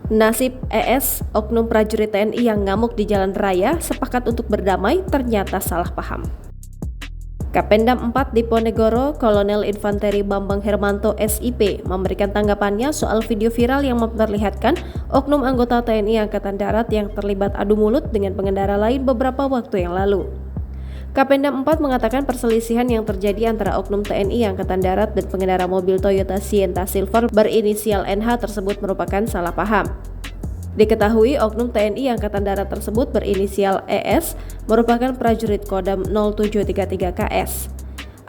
Nasib ES, oknum prajurit TNI yang ngamuk di jalan raya, sepakat untuk berdamai ternyata salah paham. Kapendam 4 Diponegoro, Kolonel Infanteri Bambang Hermanto SIP, memberikan tanggapannya soal video viral yang memperlihatkan oknum anggota TNI Angkatan Darat yang terlibat adu mulut dengan pengendara lain beberapa waktu yang lalu. Kapendam 4 mengatakan perselisihan yang terjadi antara oknum TNI Angkatan Darat dan pengendara mobil Toyota Sienta Silver berinisial NH tersebut merupakan salah paham. Diketahui oknum TNI Angkatan Darat tersebut berinisial ES merupakan prajurit Kodam 0733 KS.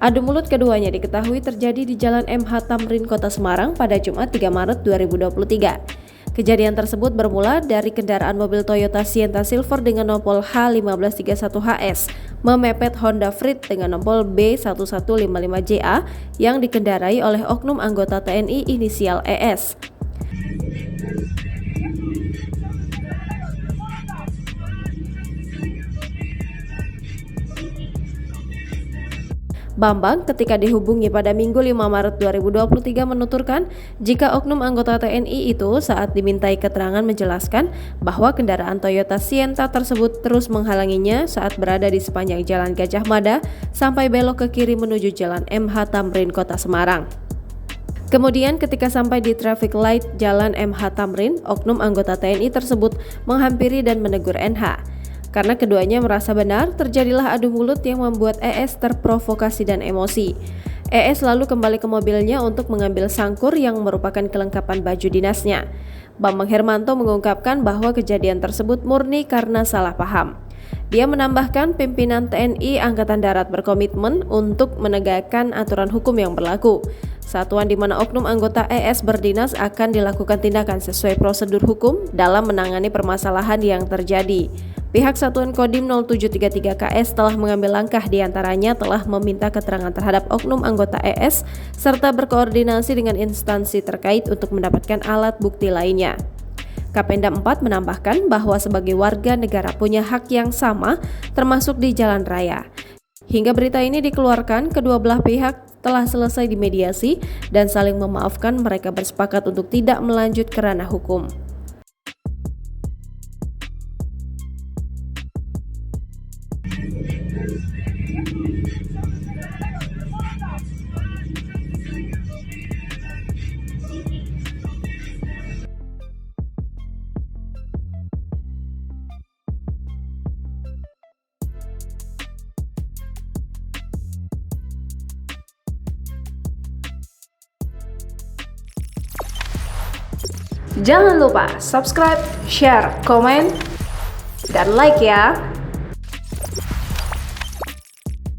Adu mulut keduanya diketahui terjadi di Jalan MH Tamrin, Kota Semarang pada Jumat 3 Maret 2023. Kejadian tersebut bermula dari kendaraan mobil Toyota Sienta Silver dengan nopol H1531HS memepet Honda Freed dengan nopol B1155JA yang dikendarai oleh oknum anggota TNI inisial ES. Bambang ketika dihubungi pada Minggu 5 Maret 2023 menuturkan jika oknum anggota TNI itu saat dimintai keterangan menjelaskan bahwa kendaraan Toyota Sienta tersebut terus menghalanginya saat berada di sepanjang Jalan Gajah Mada sampai belok ke kiri menuju Jalan MH Tamrin, Kota Semarang. Kemudian ketika sampai di traffic light Jalan MH Tamrin, oknum anggota TNI tersebut menghampiri dan menegur NH. Karena keduanya merasa benar, terjadilah adu mulut yang membuat ES terprovokasi dan emosi. ES lalu kembali ke mobilnya untuk mengambil sangkur yang merupakan kelengkapan baju dinasnya. Bambang Hermanto mengungkapkan bahwa kejadian tersebut murni karena salah paham. Dia menambahkan pimpinan TNI Angkatan Darat berkomitmen untuk menegakkan aturan hukum yang berlaku. Satuan di mana oknum anggota ES berdinas akan dilakukan tindakan sesuai prosedur hukum dalam menangani permasalahan yang terjadi. Pihak Satuan Kodim 0733 KS telah mengambil langkah diantaranya telah meminta keterangan terhadap oknum anggota ES serta berkoordinasi dengan instansi terkait untuk mendapatkan alat bukti lainnya. Kapendam 4 menambahkan bahwa sebagai warga negara punya hak yang sama termasuk di jalan raya. Hingga berita ini dikeluarkan, kedua belah pihak telah selesai dimediasi dan saling memaafkan. Mereka bersepakat untuk tidak melanjut ke ranah hukum. Jangan lupa subscribe, share, komen, dan like ya!